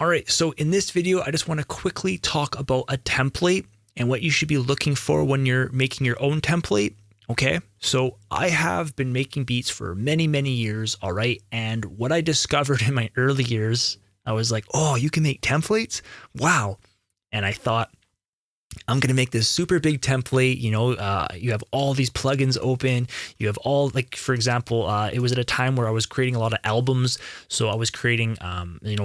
All right, so in this video, I just want to quickly talk about a template and what you should be looking for when you're making your own template. Okay, so I have been making beats for many, many years. All right, and what I discovered in my early years, I was like, oh, you can make templates? Wow. And I thought, I'm going to make this super big template. You have all these plugins open. You have all, like, for example, it was at a time where I was creating a lot of albums. So I was creating,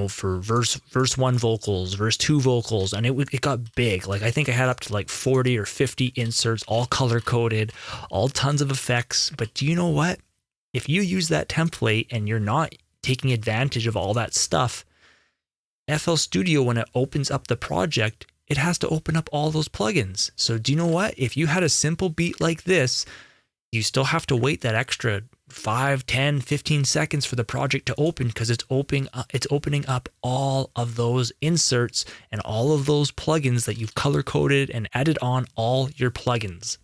for verse one vocals, verse two vocals, and it got big. Like, I think I had up to like 40 or 50 inserts, all color coded, all tons of effects. But do you know what? If you use that template and you're not taking advantage of all that stuff, FL Studio, when it opens up the project, it has to open up all those plugins. So do you know what? If you had a simple beat like this, you still have to wait that extra 5, 10, 15 seconds for the project to open because it's opening up all of those inserts and all of those plugins that you've color coded and added on all your plugins.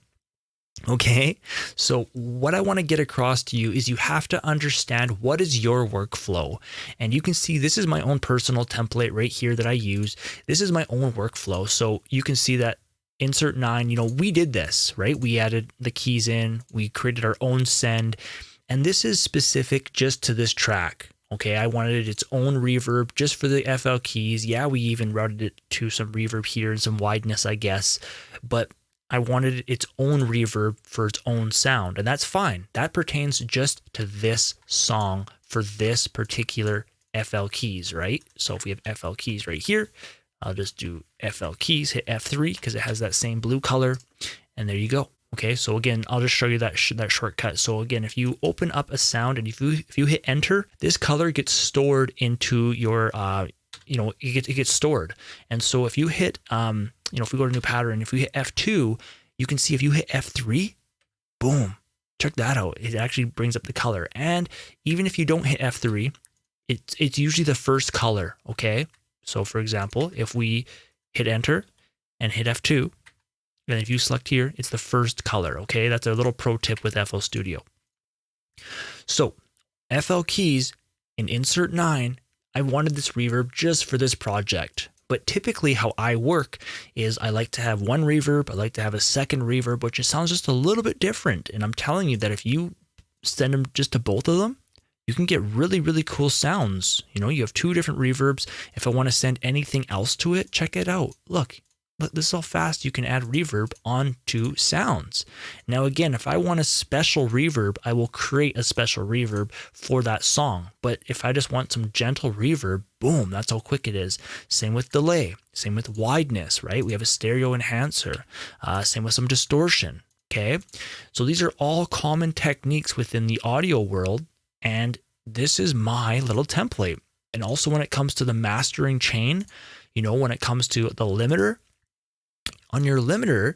Okay, so what I want to get across to you is you have to understand what is your workflow. And you can see this is my own personal template right here that I use. This is my own workflow. So you can see that insert 9, we did this, right? We added the keys in, we created our own send, and this is specific just to this track. Okay, I wanted its own reverb just for the FL keys. Yeah, we even routed it to some reverb here and some wideness, I guess, but I wanted its own reverb for its own sound, and that's fine. That pertains just to this song for this particular FL keys, right? So if we have FL keys right here, I'll just do FL keys, hit F3 because it has that same blue color, and there you go. Okay, so again, I'll just show you that shortcut. So again, if you open up a sound and if you hit enter, this color gets stored into your it gets stored. And so if you hit if we go to new pattern, if we hit F2, you can see if you hit F3, boom, check that out. It actually brings up the color. And even if you don't hit F3, it's usually the first color, okay? So for example, if we hit enter and hit F2, and if you select here, it's the first color, okay? That's a little pro tip with FL Studio. So FL keys in insert 9, I wanted this reverb just for this project. But typically how I work is I like to have one reverb, I like to have a second reverb, which sounds just a little bit different. And I'm telling you that if you send them just to both of them, you can get really, really cool sounds. You have 2 different reverbs. If I want to send anything else to it, check it out. Look, this is how fast you can add reverb onto sounds. Now, again, if I want a special reverb, I will create a special reverb for that song. But if I just want some gentle reverb, boom, that's how quick it is. Same with delay, same with wideness, right? We have a stereo enhancer, same with some distortion, okay? So these are all common techniques within the audio world, and this is my little template. And also when it comes to the mastering chain, when it comes to the limiter, on your limiter,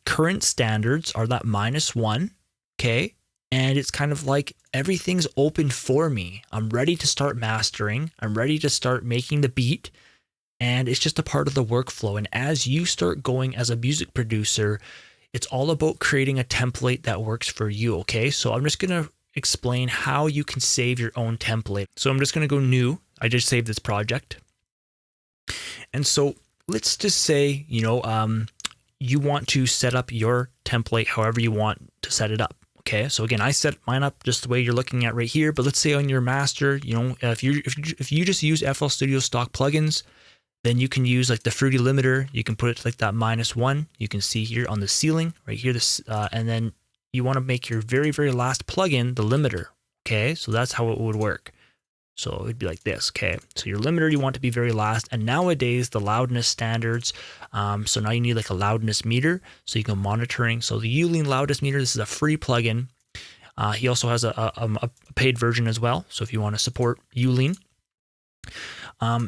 current standards are that -1, okay? And it's kind of like everything's open for me. I'm ready to start mastering. I'm ready to start making the beat. And it's just a part of the workflow. And as you start going as a music producer, it's all about creating a template that works for you, okay? So I'm just going to explain how you can save your own template. So I'm just going to go new. I just saved this project. And so let's just say, you want to set up your template however you want to set it up. Okay, so again, I set mine up just the way you're looking at right here. But let's say on your master, if you just use FL Studio stock plugins, then you can use like the Fruity limiter. You can put it to like that -1. You can see here on the ceiling right here. And then you want to make your very, very last plugin the limiter. Okay, so that's how it would work. So it would be like this, okay? So your limiter you want to be very last, and nowadays the loudness standards, so now you need like a loudness meter, so you can monitoring. So the Ulean loudness meter, this is a free plugin. He also has a paid version as well, so if you want to support Ulean.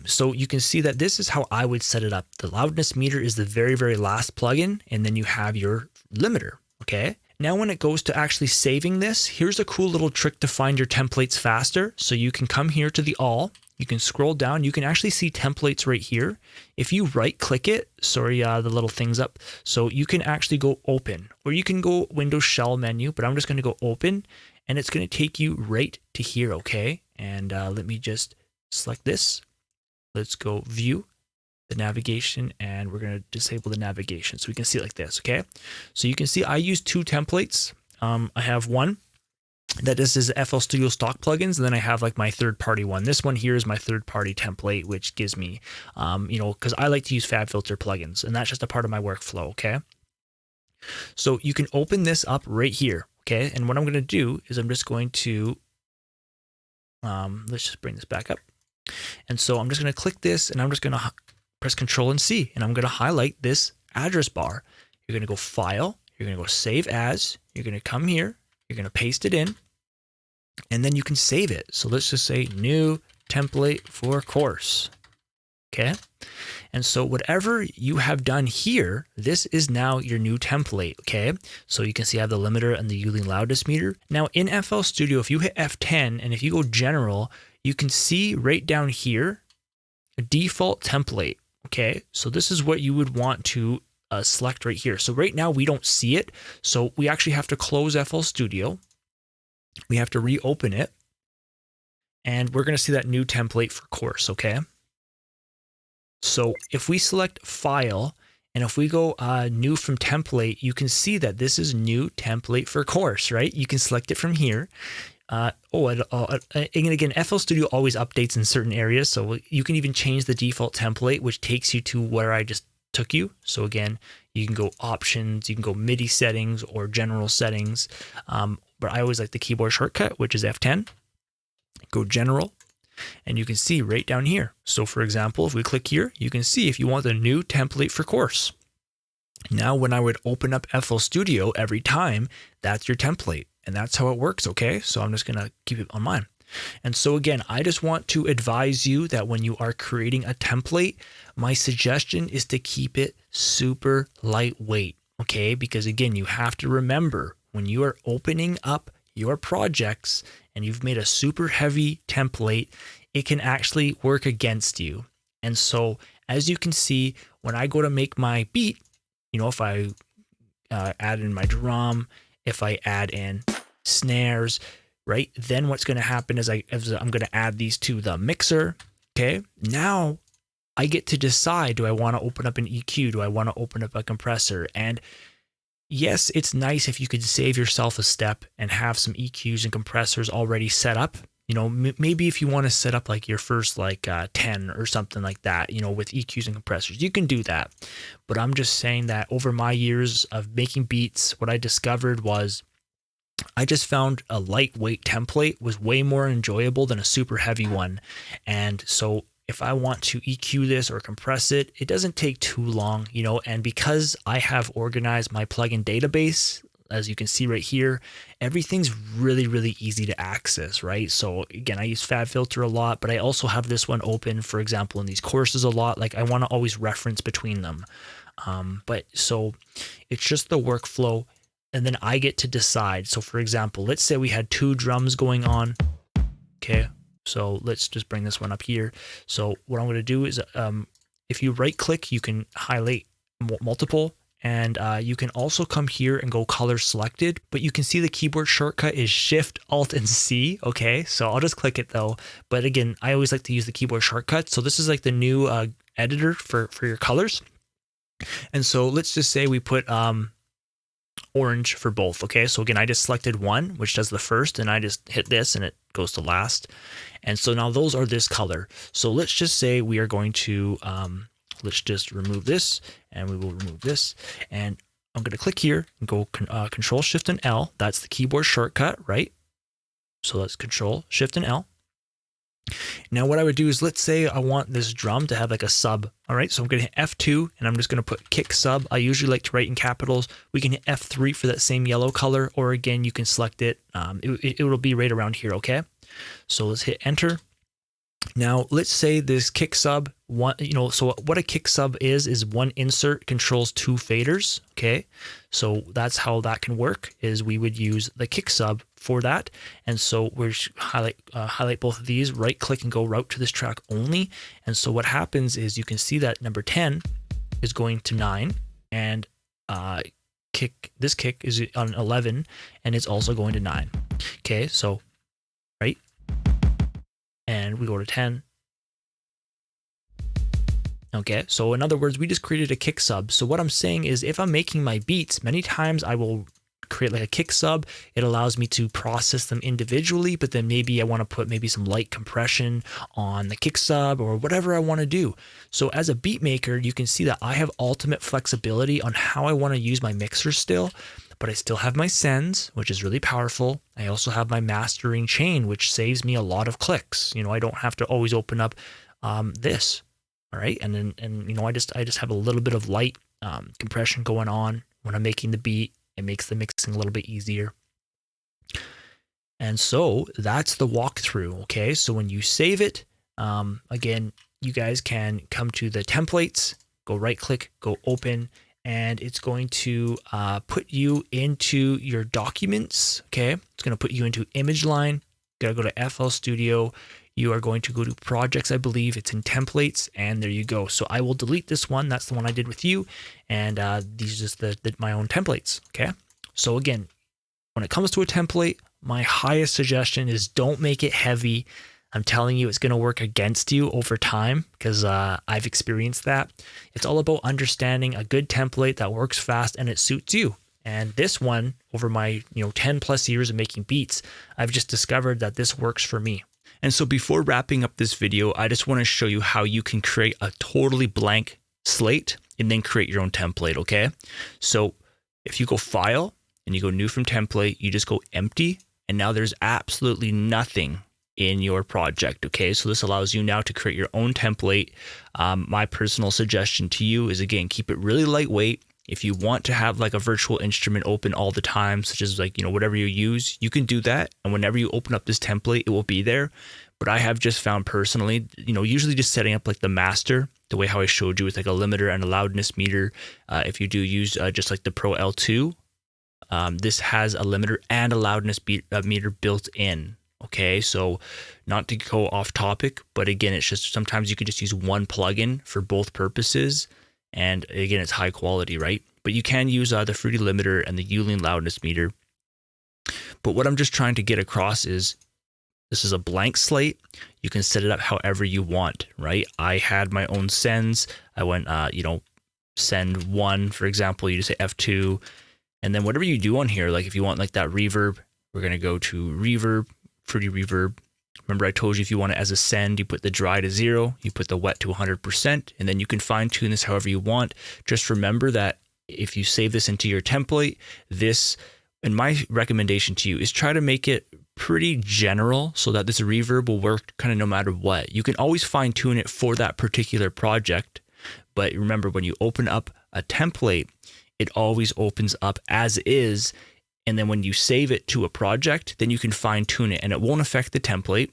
So you can see that this is how I would set it up. The loudness meter is the very, very last plugin, and then you have your limiter, okay? Now when it goes to actually saving this, here's a cool little trick to find your templates faster. So you can come here to the all, you can scroll down, you can actually see templates right here. If you right click it, the little things up, so you can actually go open, or you can go Windows Shell menu, but I'm just going to go open, and it's going to take you right to here, okay? And let me just select this, let's go view the navigation, and we're going to disable the navigation so we can see it like this. Okay, so you can see I use 2 templates. I have one that this is FL Studio stock plugins, and then I have like my third-party one. This one here is my third-party template, which gives me, because I like to use FabFilter plugins, and that's just a part of my workflow. Okay, so you can open this up right here. Okay, and what I'm going to do is I'm just going to, let's just bring this back up. And so I'm just going to click this, and I'm just going to press Control and C, and I'm going to highlight this address bar. You're going to go File, you're going to go Save As, you're going to come here, you're going to paste it in, and then you can save it. So let's just say new template for course. Okay. And so whatever you have done here, this is now your new template. Okay. So you can see I have the limiter and the Uling loudness meter. Now in FL Studio, if you hit F10 and if you go general, you can see right down here, a default template. Okay. So this is what you would want to select right here. So right now we don't see it. So we actually have to close FL Studio. We have to reopen it. And we're going to see that new template for course. Okay. So if we select File, and if we go new from template, you can see that this is new template for course, right? You can select it from here. And again, FL Studio always updates in certain areas. So you can even change the default template, which takes you to where I just took you. So again, you can go options, you can go MIDI settings or general settings. But I always like the keyboard shortcut, which is F10. Go general. And you can see right down here. So for example, if we click here, you can see if you want the new template for course. Now, when I would open up FL Studio every time, that's your template. And that's how it works, okay? So I'm just going to keep it on mine. And so again, I just want to advise you that when you are creating a template, my suggestion is to keep it super lightweight, okay? Because again, you have to remember when you are opening up your projects and you've made a super heavy template, it can actually work against you. And so as you can see, when I go to make my beat, if I add in my drum, if I add in snares, right, then what's going to happen is I'm going to add these to the mixer. Okay, now I get to decide, do I want to open up an EQ? Do I want to open up a compressor? And yes, it's nice if you could save yourself a step and have some EQs and compressors already set up. Maybe if you want to set up like your first 10 or something like that, with EQs and compressors, you can do that. But I'm just saying that over my years of making beats, what I discovered was I just found a lightweight template was way more enjoyable than a super heavy one. And so if I want to EQ this or compress it, it doesn't take too long, and because I have organized my plugin database, as you can see right here, everything's really, really easy to access, right? So again, I use FabFilter a lot, but I also have this one open, for example, in these courses a lot. Like I want to always reference between them. But so it's just the workflow, and then I get to decide. So for example, let's say we had 2 drums going on. Okay. So let's just bring this one up here. So what I'm going to do is if you right click, you can highlight multiple, and you can also come here and go color selected, but you can see the keyboard shortcut is Shift, Alt, and C. Okay, so I'll just click it though. But again, I always like to use the keyboard shortcut. So this is like the new editor for your colors. And so let's just say we put orange for both. Okay, so again, I just selected one, which does the first, and I just hit this and it goes to last. And so now those are this color. So let's just say we are going to, let's just remove this, and we will remove this. And I'm going to click here and go Control, Shift, and L. That's the keyboard shortcut, right? So let's Control, Shift, and L. Now what I would do is, let's say I want this drum to have like a sub. All right, so I'm going to hit F2 and I'm just going to put kick sub. I usually like to write in capitals. We can hit F3 for that same yellow color, or again, you can select it. It will be right around here, okay? So let's hit enter. Now let's say this kick sub, so what a kick sub is one insert controls 2 faders, okay? So that's how that can work, is we would use the kick sub for that. And so we're highlight both of these, right click and go route to this track only. And so what happens is you can see that number 10 is going to 9, and this kick is on 11 and it's also going to 9. Okay, so right, and we go to 10, Okay, so in other words, we just created a kick sub. So what I'm saying is if I'm making my beats, many times I will create like a kick sub. It allows me to process them individually, but then maybe I want to put maybe some light compression on the kick sub or whatever I want to do. So as a beat maker, you can see that I have ultimate flexibility on how I want to use my mixer still, but I still have my sends, which is really powerful. I also have my mastering chain, which saves me a lot of clicks. You know, I don't have to always open up this. All right, and you know, I just have a little bit of light compression going on when I'm making the beat. It makes the mixing a little bit easier. And so that's the walkthrough. Okay, so when you save it, again, you guys can come to the templates, go right click, go open, and it's going to put you into your documents. Okay, it's going to put you into image line. You gotta go to FL Studio. You are going to go to projects, I believe it's in templates, and there you go. So I will delete this one. That's the one I did with you. And these are just my own templates, okay? So again, when it comes to a template, my highest suggestion is don't make it heavy. I'm telling you, it's gonna work against you over time because I've experienced that. It's all about understanding a good template that works fast and it suits you. And this one, over my 10 plus years of making beats, I've just discovered that this works for me. And so before wrapping up this video, I just want to show you how you can create a totally blank slate and then create your own template, okay? So if you go File and you go New from Template, you just go Empty, and now there's absolutely nothing in your project, okay? So this allows you now to create your own template. My personal suggestion to you is, again, keep it really lightweight. If you want to have like a virtual instrument open all the time, such as like, whatever you use, you can do that. And whenever you open up this template, it will be there. But I have just found personally, usually just setting up like the master, the way how I showed you with like a limiter and a loudness meter. If you do use just like the Pro L2, this has a limiter and a loudness meter built in. Okay, so not to go off topic, but again, it's just sometimes you could just use one plugin for both purposes. And again, it's high quality, right? But you can use the Fruity limiter and the Uline loudness meter. But what I'm just trying to get across is this is a blank slate. You can set it up however you want, right? I had my own sends. I went, send 1, for example, you just say F2. And then whatever you do on here, like if you want like that reverb, we're going to go to reverb, Fruity reverb. Remember I told you if you want it as a send, you put the dry to 0, you put the wet to 100%, and then you can fine tune this however you want. Just remember that if you save this into your template, and my recommendation to you is try to make it pretty general so that this reverb will work kind of no matter what. You can always fine tune it for that particular project, but remember when you open up a template, it always opens up as is. And then when you save it to a project, then you can fine tune it and it won't affect the template,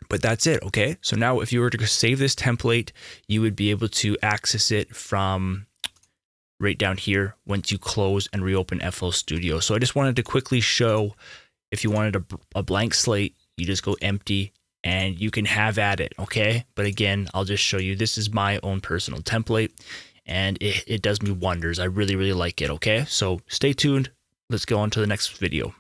but that's it. Okay. So now if you were to save this template, you would be able to access it from right down here once you close and reopen FL Studio. So I just wanted to quickly show, if you wanted a blank slate, you just go empty and you can have at it. Okay. But again, I'll just show you, this is my own personal template and it does me wonders. I really, really like it. Okay. So stay tuned. Let's go on to the next video.